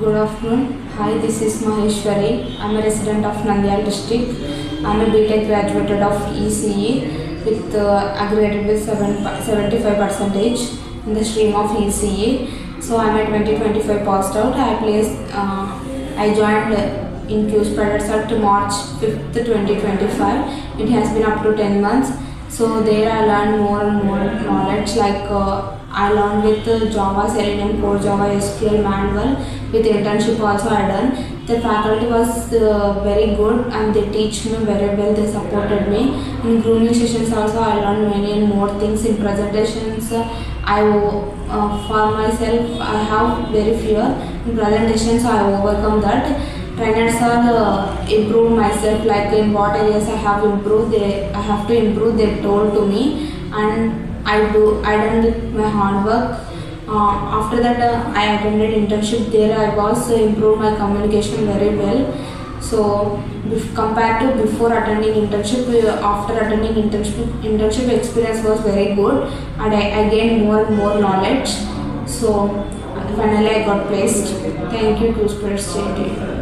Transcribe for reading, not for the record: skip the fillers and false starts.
Good afternoon. Hi, this is Maheshwari. I'm a resident of Nandyal district. I'm a B.TECH graduated of ECE with aggregated with 75% in the stream of ECE. So I'm a 2025 passed out. I joined in Qspiders at March 5th, 2025. It has been up to 10 months. So there I learned more and more knowledge I learned with Java, Selenium, Core Java, SQL, manual. With internship also I done. The faculty was very good and they teach me very well. They supported me. In grooming sessions also I learned many more things. In presentations for myself I have very fear. In presentations I overcome that. Trainers are improved myself, like in what areas I have improved. I have to improve. They told to me and I done with my hard work. After that I attended internship. There I was improved my communication very well. So compared to before attending internship, after attending internship experience was very good and I gained more and more knowledge. So finally I got placed. Thank you, Qspiders JNTU.